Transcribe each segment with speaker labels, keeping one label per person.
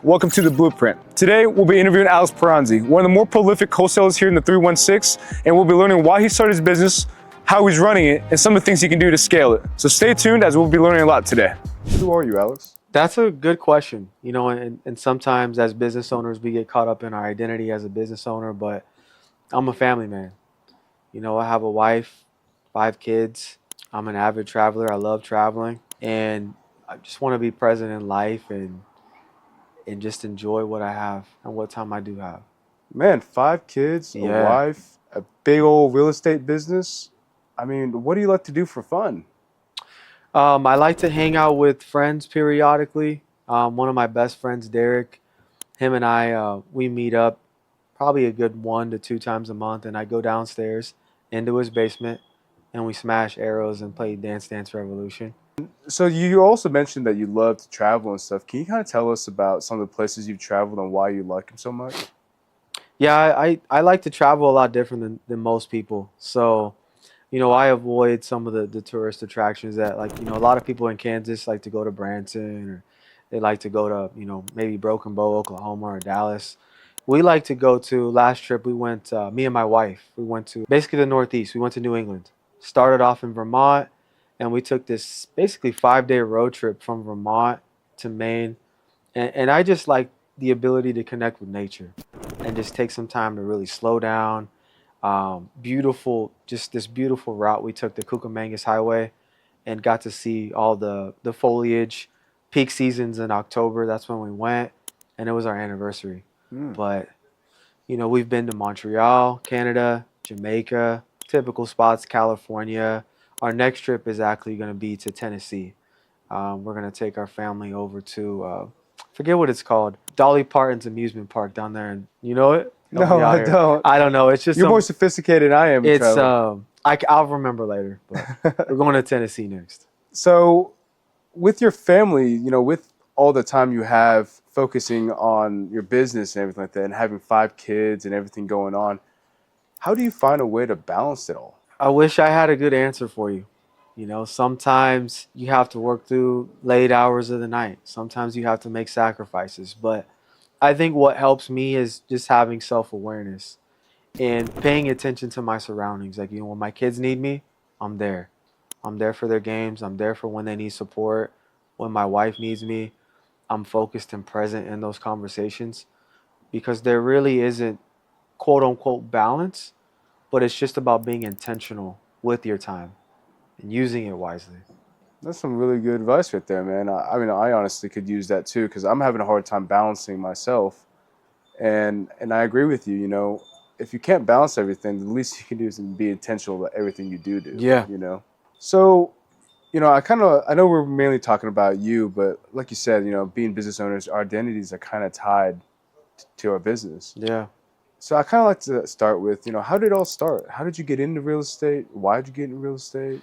Speaker 1: Welcome to The Blueprint. Today, we'll be interviewing Alex Peranzi, one of the more prolific wholesalers here in the 316, and we'll be learning why he started his business, how he's running it, and some of the things he can do to scale it. So stay tuned as we'll be learning a lot today. Who are you, Alex?
Speaker 2: That's a good question. And sometimes as business owners, we get caught up in our identity as a business owner, but I'm a family man. I have a wife, 5 kids. I'm an avid traveler. I love traveling, and I just want to be present in life and just enjoy what I have and what time I do have.
Speaker 1: Man, 5 kids, a wife, a big old real estate business. I mean, what do you like to do for fun?
Speaker 2: I like to hang out with friends periodically. One of my best friends, Derek, him and I, we meet up probably a good 1 to 2 times a month, and I go downstairs into his basement and we smash arrows and play Dance Dance Revolution.
Speaker 1: So you also mentioned that you love to travel and stuff. Can you kind of tell us about some of the places you've traveled and why you like them so much?
Speaker 2: Yeah, I like to travel a lot different than most people. So, I avoid some of the tourist attractions that, a lot of people in Kansas like to go to Branson, or they like to go to, maybe Broken Bow, Oklahoma, or Dallas. We like to go to, last trip we went, me and my wife, we went to basically the Northeast. We went to New England. Started off in Vermont, and we took this basically 5-day road trip from Vermont to Maine. And I just like the ability to connect with nature and just take some time to really slow down. Just this beautiful route. We took the Cucamonga Highway and got to see all the foliage. Peak seasons in October, that's when we went, and it was our anniversary. But, we've been to Montreal, Canada, Jamaica, typical spots, California. Our next trip is actually going to be to Tennessee. We're going to take our family over to, forget what it's called, Dolly Parton's amusement park down there. And you know it?
Speaker 1: No, I don't.
Speaker 2: I don't know. It's just
Speaker 1: You're more sophisticated than I am.
Speaker 2: It's I'll remember later. But we're going to Tennessee next.
Speaker 1: So, with your family, with all the time you have focusing on your business and everything like that, and having 5 kids and everything going on, how do you find a way to balance it all?
Speaker 2: I wish I had a good answer for you. Sometimes you have to work through late hours of the night. Sometimes you have to make sacrifices. But I think what helps me is just having self-awareness and paying attention to my surroundings. Like, when my kids need me, I'm there. I'm there for their games. I'm there for when they need support. When my wife needs me, I'm focused and present in those conversations, because there really isn't quote-unquote balance, but it's just about being intentional with your time and using it wisely.
Speaker 1: That's some really good advice right there, man. I mean, I honestly could use that too, because I'm having a hard time balancing myself. And I agree with you, if you can't balance everything, the least you can do is be intentional about everything you do.
Speaker 2: Yeah.
Speaker 1: So, I know we're mainly talking about you, but like you said, being business owners, our identities are kind of tied to our business.
Speaker 2: Yeah.
Speaker 1: So I kind of like to start with, how did it all start? How did you get into real estate? Why did you get into real estate?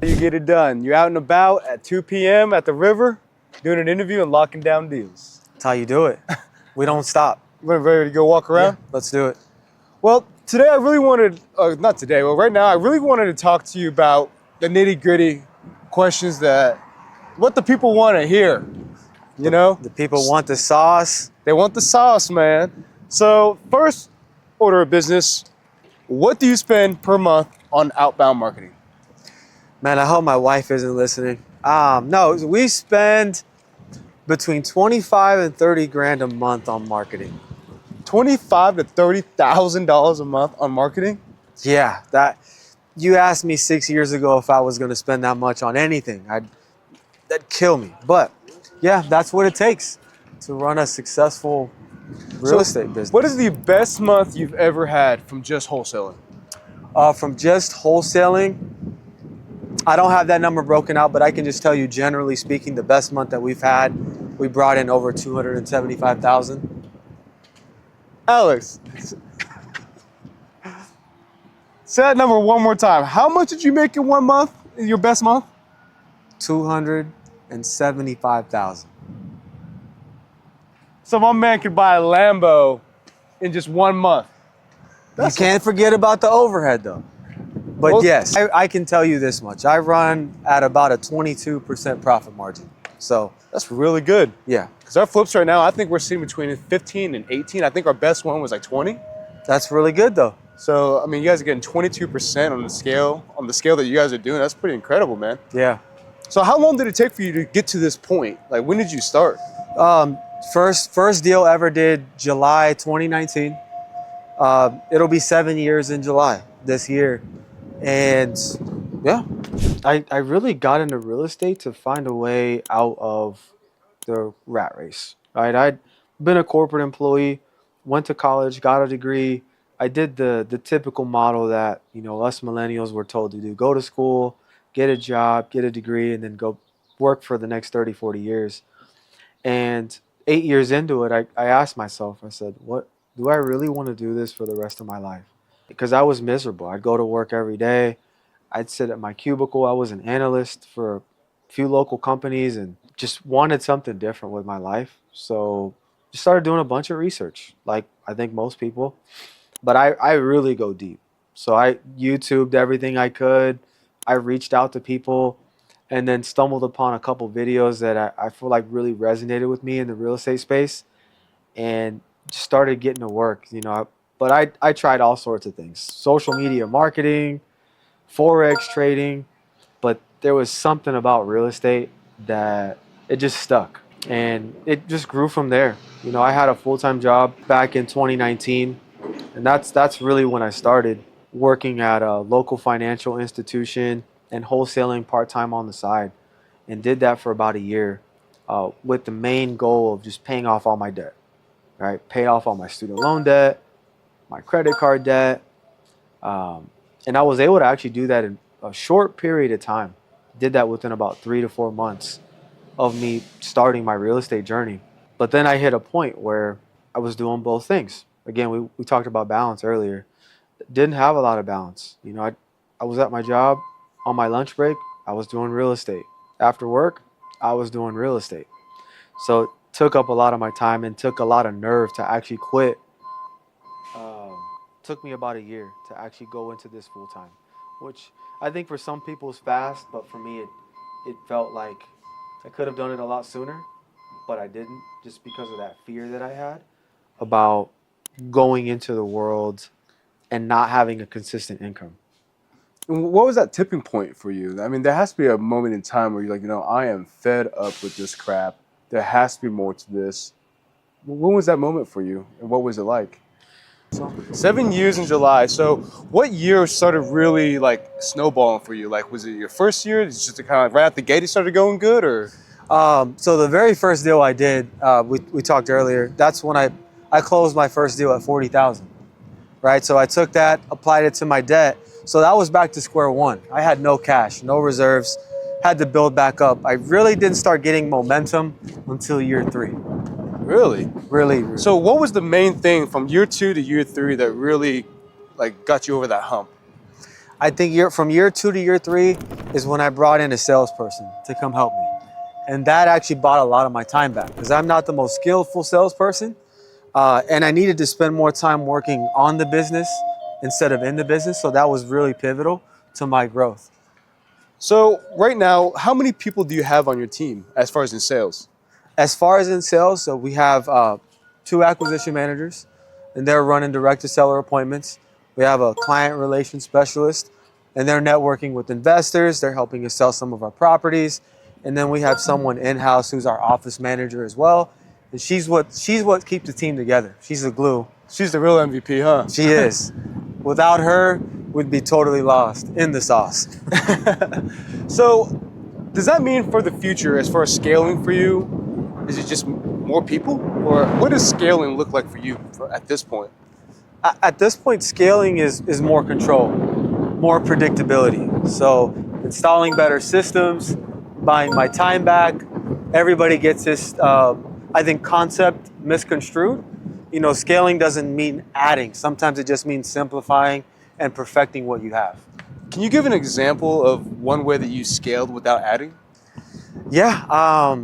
Speaker 1: You get it done. You're out and about at 2 p.m. at the river, doing an interview and locking down deals.
Speaker 2: That's how you do it. We don't stop.
Speaker 1: We're ready to go walk around?
Speaker 2: Yeah, let's do it.
Speaker 1: Well, today I really wanted, not today, well, right now I really wanted to talk to you about the nitty-gritty questions what the people want to hear,
Speaker 2: The people want the sauce.
Speaker 1: They want the sauce, man. So first order of business, what do you spend per month on outbound marketing?
Speaker 2: Man, I hope my wife isn't listening. No, we spend between 25 and 30 grand a month on marketing.
Speaker 1: $25,000 to $30,000 a month on marketing?
Speaker 2: Yeah, you asked me 6 years ago if I was going to spend that much on anything. That'd kill me. But yeah, that's what it takes to run a successful real estate business.
Speaker 1: What is the best month you've ever had from just wholesaling?
Speaker 2: From just wholesaling, I don't have that number broken out, but I can just tell you, generally speaking, the best month that we've had, we brought in over $275,000.
Speaker 1: Alex, say that number one more time. How much did you make in 1 month, your best month?
Speaker 2: $275,000.
Speaker 1: So my man could buy a Lambo in just 1 month.
Speaker 2: You can't forget about the overhead, though. But yes, I can tell you this much. I run at about a 22% profit margin. So
Speaker 1: That's really good.
Speaker 2: yeah,
Speaker 1: Because our flips right now, I think we're sitting between 15 and 18. I think our best one was like 20.
Speaker 2: that's really good though.
Speaker 1: So, I mean, you guys are getting 22% on the scale that you guys are doing. That's pretty incredible, man.
Speaker 2: Yeah.
Speaker 1: So how long did it take for you to get to this point? Like, when did you start?
Speaker 2: First deal ever did July 2019. It'll be 7 years in July this year. And yeah, I really got into real estate to find a way out of the rat race. Right? I'd been a corporate employee, went to college, got a degree. I did the typical model that, us millennials were told to do. Go to school, get a job, get a degree, and then go work for the next 30, 40 years. And 8 years into it, I asked myself, I said, what do I really want to do this for the rest of my life? Because I was miserable. I'd go to work every day. I'd sit at my cubicle. I was an analyst for a few local companies and just wanted something different with my life. So just started doing a bunch of research, like I think most people. But I really go deep. So I YouTubed everything I could. I reached out to people and then stumbled upon a couple videos that I feel like really resonated with me in the real estate space and just started getting to work, But I tried all sorts of things, social media marketing, Forex trading, but there was something about real estate that it just stuck and it just grew from there. I had a full-time job back in 2019 and that's really when I started working at a local financial institution and wholesaling part-time on the side and did that for about a year with the main goal of just paying off all my debt, right? Paid off all my student loan debt, my credit card debt. And I was able to actually do that in a short period of time. Did that within about 3 to 4 months of me starting my real estate journey. But then I hit a point where I was doing both things. Again, we talked about balance earlier. Didn't have a lot of balance. I was at my job on my lunch break. I was doing real estate. After work, I was doing real estate. So it took up a lot of my time and took a lot of nerve to actually quit. Took me about a year to actually go into this full time, which I think for some people is fast, but for me it felt like I could have done it a lot sooner, but I didn't just because of that fear that I had about going into the world and not having a consistent income.
Speaker 1: And what was that tipping point for you? I mean, there has to be a moment in time where you're like, I am fed up with this crap. There has to be more to this. When was that moment for you, and what was it like? 7 years in July. So what year started really like snowballing for you? Like, was it your first year? It's just kind of right out the gate it started going good, or?
Speaker 2: So the very first deal I did, we talked earlier, that's when I closed my first deal at 40,000, right? So I took that, applied it to my debt. So that was back to square one. I had no cash, no reserves, had to build back up. I really didn't start getting momentum until year 3.
Speaker 1: Really?
Speaker 2: Really.
Speaker 1: So what was the main thing from year 2 to year 3 that really like got you over that hump?
Speaker 2: I think from year 2 to year 3 is when I brought in a salesperson to come help me. And that actually bought a lot of my time back because I'm not the most skillful salesperson. And I needed to spend more time working on the business instead of in the business. So that was really pivotal to my growth.
Speaker 1: So right now, how many people do you have on your team as far as in sales?
Speaker 2: As far as in sales, so we have 2 acquisition managers, and they're running direct-to-seller appointments. We have a client relations specialist, and they're networking with investors. They're helping us sell some of our properties. And then we have someone in-house who's our office manager as well. And she's what keeps the team together. She's the glue.
Speaker 1: She's the real MVP, huh?
Speaker 2: She is. Without her, we'd be totally lost in the sauce.
Speaker 1: So does that mean for the future, as far as scaling for you, is it just more people? Or what does scaling look like for you at this point?
Speaker 2: At this point, scaling is more control, more predictability. So installing better systems, buying my time back. Everybody gets this, I think, concept misconstrued. Scaling doesn't mean adding. Sometimes it just means simplifying and perfecting what you have.
Speaker 1: Can you give an example of one way that you scaled without adding?
Speaker 2: Yeah.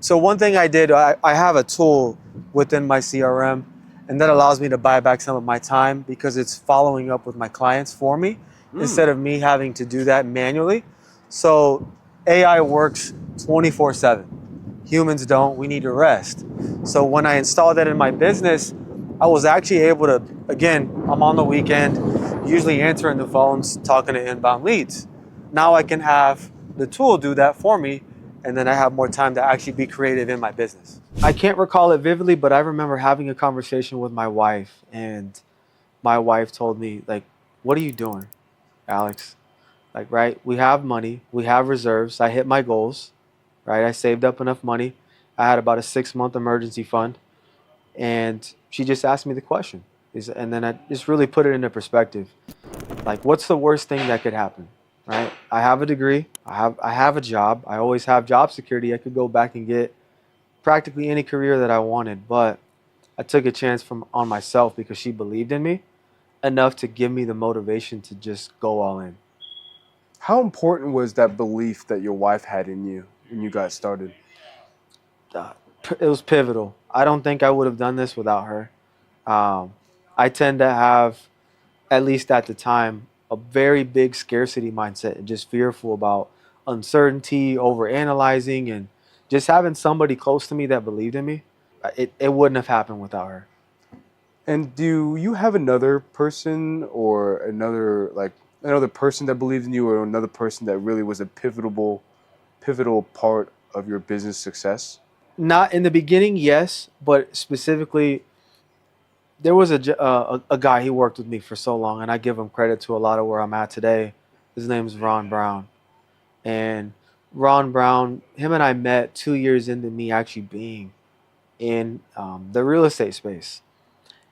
Speaker 2: So one thing I did, I have a tool within my CRM, and that allows me to buy back some of my time because it's following up with my clients for me instead of me having to do that manually. So AI works 24/7. Humans don't. We need to rest. So when I installed that in my business, I was actually able to, again, I'm on the weekend, usually answering the phones, talking to inbound leads. Now I can have the tool do that for me, and then I have more time to actually be creative in my business. I can't recall it vividly, but I remember having a conversation with my wife, and my wife told me, like, what are you doing, Alex? Like, right, we have money, we have reserves. I hit my goals, right? I saved up enough money. I had about a 6 month emergency fund. And she just asked me the question. And then I just really put it into perspective. Like, what's the worst thing that could happen, right? I have a degree. I have a job. I always have job security. I could go back and get practically any career that I wanted. But I took a chance on myself because she believed in me enough to give me the motivation to just go all in.
Speaker 1: How important was that belief that your wife had in you when you got started?
Speaker 2: uh, it was pivotal. I don't think I would have done this without her. Um, I tend to have, at least at the time, a very big scarcity mindset and just fearful about uncertainty, over analyzing, and just having somebody close to me that believed in me. It wouldn't have happened without her.
Speaker 1: And do you have another person or another person that believed in you, or another person that really was a pivotal part of your business success?
Speaker 2: Not in the beginning, yes, but specifically, there was a guy. He worked with me for so long, and I give him credit to a lot of where I'm at today. His name's Ron Brown. And Ron Brown, him and I met 2 years into me actually being in the real estate space.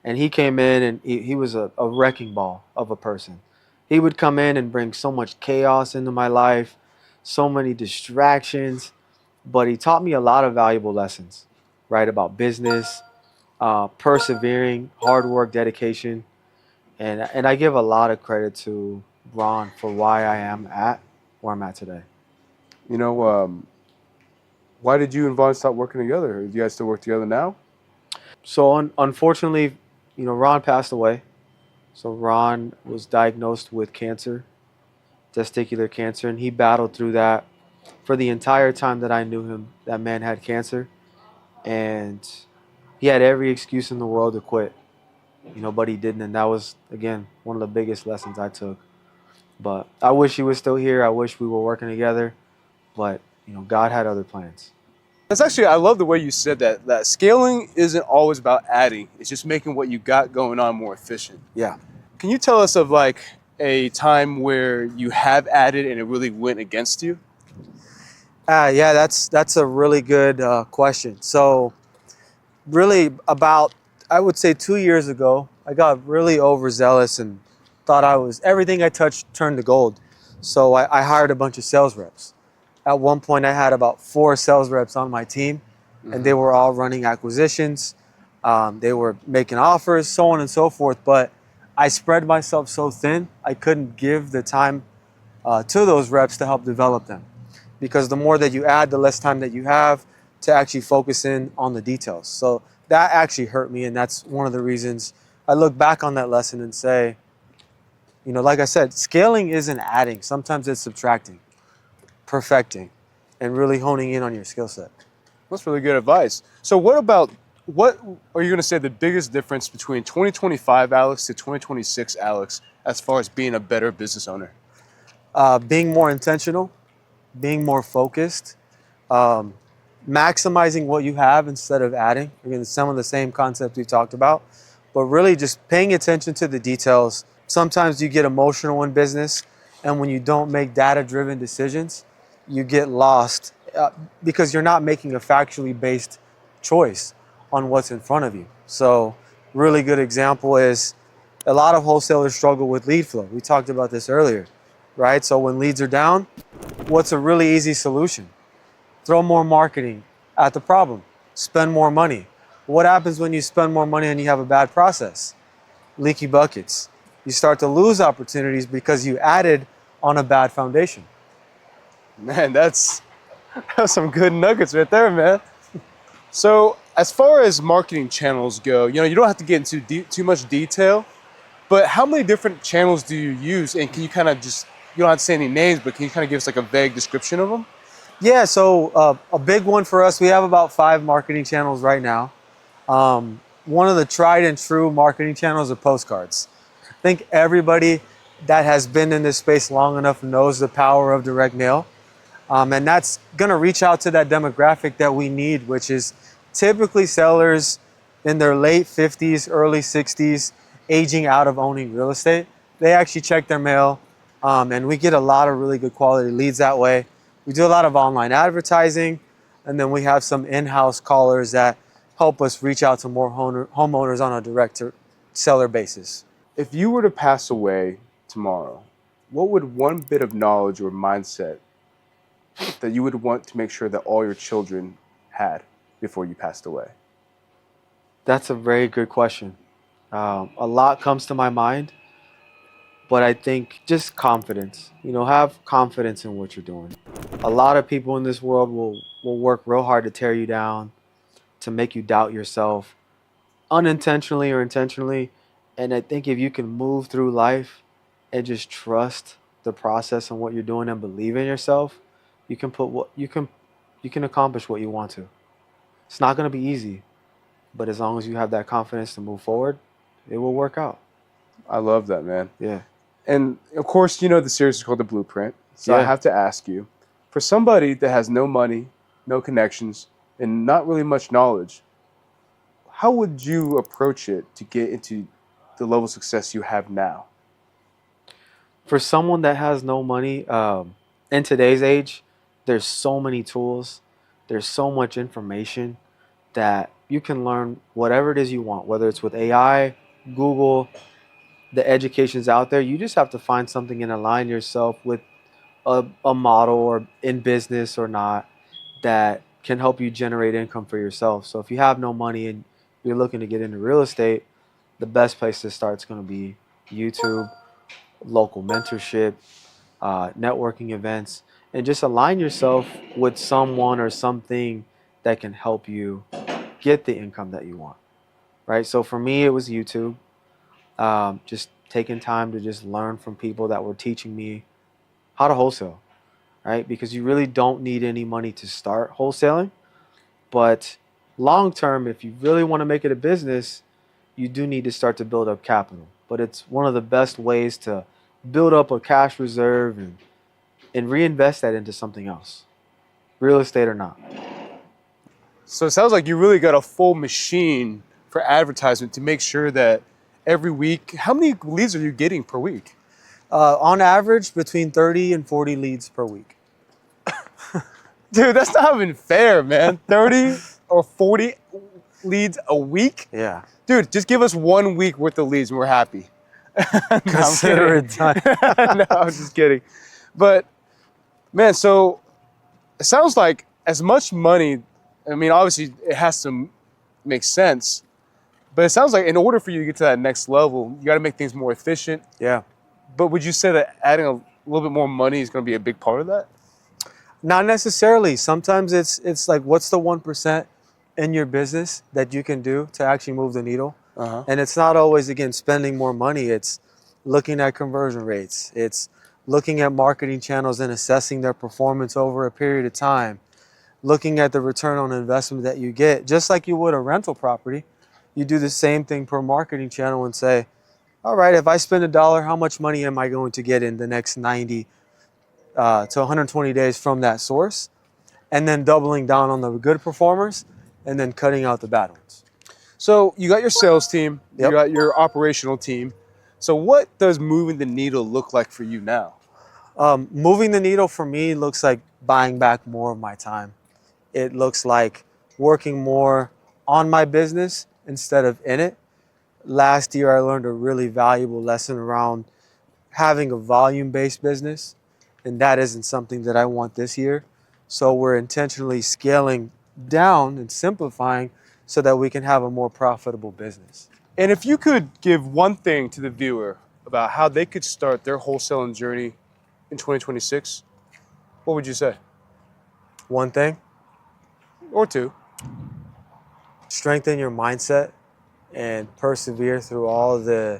Speaker 2: And he came in and he was a wrecking ball of a person. He would come in and bring so much chaos into my life, so many distractions, but he taught me a lot of valuable lessons, right? About business, persevering, hard work, dedication. And I give a lot of credit to Ron for why I am at where I'm at today.
Speaker 1: You know, why did you and Vaughn stop working together? Do you guys still work together now?
Speaker 2: So unfortunately, Ron passed away. So Ron was diagnosed with cancer, testicular cancer, and he battled through that for the entire time that I knew him. That man had cancer, and he had every excuse in the world to quit, but he didn't, and that was again one of the biggest lessons I took. But I wish he was still here. I wish we were working together, but God had other plans.
Speaker 1: That's actually, I love the way you said that. That scaling isn't always about adding; it's just making what you got going on more efficient.
Speaker 2: Yeah.
Speaker 1: Can you tell us of like a time where you have added and it really went against you?
Speaker 2: Yeah, that's a really good question. So really about, I would say 2 years ago, I got really overzealous and thought I was, everything I touched turned to gold. So I hired a bunch of sales reps. At one point I had about 4 sales reps on my team, and they were all running acquisitions. They were making offers, so on and so forth. But I spread myself so thin, I couldn't give the time to those reps to help develop them. Because the more that you add, the less time that you have to actually focus in on the details. So that actually hurt me, and that's one of the reasons I look back on that lesson and say, like I said, scaling isn't adding. Sometimes it's subtracting, perfecting, and really honing in on your skill set.
Speaker 1: That's really good advice. So what are you going to say the biggest difference between 2025 Alex to 2026 Alex as far as being a better business owner?
Speaker 2: Being more intentional, being more focused, um, maximizing what you have instead of adding. Again, some of the same concepts we talked about, but really just paying attention to the details. Sometimes you get emotional in business, and when you don't make data-driven decisions, you get lost because you're not making a factually based choice on what's in front of you. So, really good example is a lot of wholesalers struggle with lead flow. We talked about this earlier, right? So when leads are down, what's a really easy solution? Throw more marketing at the problem. Spend more money. What happens when you spend more money and you have a bad process? Leaky buckets. You start to lose opportunities because you added on a bad foundation.
Speaker 1: Man, that's some good nuggets right there, man. So as far as marketing channels go, you don't have to get into too much detail, but how many different channels do you use? And can you kind of just, you don't have to say any names, but can you kind of give us like a vague description of them?
Speaker 2: Yeah, so a big one for us, we have about 5 marketing channels right now. One of the tried and true marketing channels are postcards. I think everybody that has been in this space long enough knows the power of direct mail. And that's going to reach out to that demographic that we need, which is typically sellers in their late 50s, early 60s, aging out of owning real estate. They actually check their mail, and we get a lot of really good quality leads that way. We do a lot of online advertising, and then we have some in-house callers that help us reach out to more homeowners on a direct seller basis.
Speaker 1: If you were to pass away tomorrow, what would one bit of knowledge or mindset that you would want to make sure that all your children had before you passed away?
Speaker 2: That's a very good question. A lot comes to my mind, but I think just confidence. Have confidence in what you're doing. A lot of people in this world will work real hard to tear you down, to make you doubt yourself, unintentionally or intentionally. And I think if you can move through life and just trust the process and what you're doing and believe in yourself, you can put what you can accomplish what you want to. It's not going to be easy, but as long as you have that confidence to move forward, it will work out.
Speaker 1: I love that, man.
Speaker 2: Yeah.
Speaker 1: And of course, you know the series is called The Blueprint. So I
Speaker 2: Yeah.
Speaker 1: have to ask you, for somebody that has no money, no connections, and not really much knowledge, how would you approach it to get into the level of success you have now?
Speaker 2: For someone that has no money, in today's age, there's so many tools, there's so much information that you can learn whatever it is you want, whether it's with AI, Google, the education's out there. You just have to find something and align yourself with a model or in business or not that can help you generate income for yourself. So if you have no money and you're looking to get into real estate, the best place to start is going to be YouTube, local mentorship, networking events, and just align yourself with someone or something that can help you get the income that you want. Right. So for me, it was YouTube. Just taking time to just learn from people that were teaching me how to wholesale. Right. Because you really don't need any money to start wholesaling. But long term, if you really want to make it a business, you do need to start to build up capital. But it's one of the best ways to build up a cash reserve and reinvest that into something else, real estate or not.
Speaker 1: So it sounds like you really got a full machine for advertisement to make sure that every week, how many leads are you getting per week?
Speaker 2: On average, between 30 and 40 leads per week.
Speaker 1: Dude, that's not even fair, man. 30 or 40 leads a week?
Speaker 2: Yeah.
Speaker 1: Dude, just give us 1 week worth of leads and we're happy. No, I'm
Speaker 2: Consider
Speaker 1: kidding.
Speaker 2: it done.
Speaker 1: No, I'm just kidding. But man, so it sounds like as much money, I mean, obviously it has to make sense, but it sounds like in order for you to get to that next level, you got to make things more efficient.
Speaker 2: Yeah.
Speaker 1: But would you say that adding a little bit more money is going to be a big part of that?
Speaker 2: Not necessarily. Sometimes it's like what's the 1% in your business that you can do to actually move the needle?
Speaker 1: Uh-huh.
Speaker 2: And it's not always again spending more money. It's looking at conversion rates. It's looking at marketing channels and assessing their performance over a period of time. Looking at the return on investment that you get, just like you would a rental property. You do the same thing per marketing channel and say, all right, if I spend $1, how much money am I going to get in the next 90 to 120 days from that source? And then doubling down on the good performers and then cutting out the bad ones.
Speaker 1: So you got your sales team, you
Speaker 2: Yep.
Speaker 1: got your operational team. So what does moving the needle look like for you now?
Speaker 2: Moving the needle for me looks like buying back more of my time. It looks like working more on my business instead of in it. Last year, I learned a really valuable lesson around having a volume-based business, and that isn't something that I want this year. So we're intentionally scaling down and simplifying so that we can have a more profitable business.
Speaker 1: And if you could give one thing to the viewer about how they could start their wholesaling journey in 2026, what would you say?
Speaker 2: One thing,
Speaker 1: Or two?
Speaker 2: strengthen your mindset and persevere through all the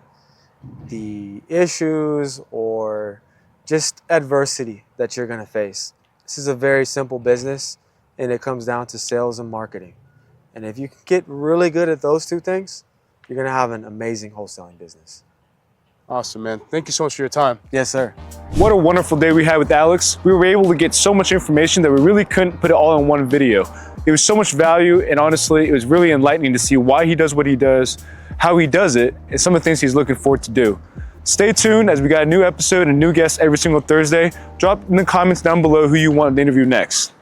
Speaker 2: issues or just adversity that you're going to face. This is a very simple business, and it comes down to sales and marketing. And if you can get really good at those two things, you're going to have an amazing wholesaling business.
Speaker 1: Awesome, man. Thank you so much for your time.
Speaker 2: Yes, sir.
Speaker 3: What a wonderful day we had with Alex. We were able to get so much information that we really couldn't put it all in one video. It was so much value, and honestly, it was really enlightening to see why he does what he does, how he does it, and some of the things he's looking forward to do. Stay tuned as we got a new episode and new guests every single Thursday. Drop in the comments down below who you want to interview next.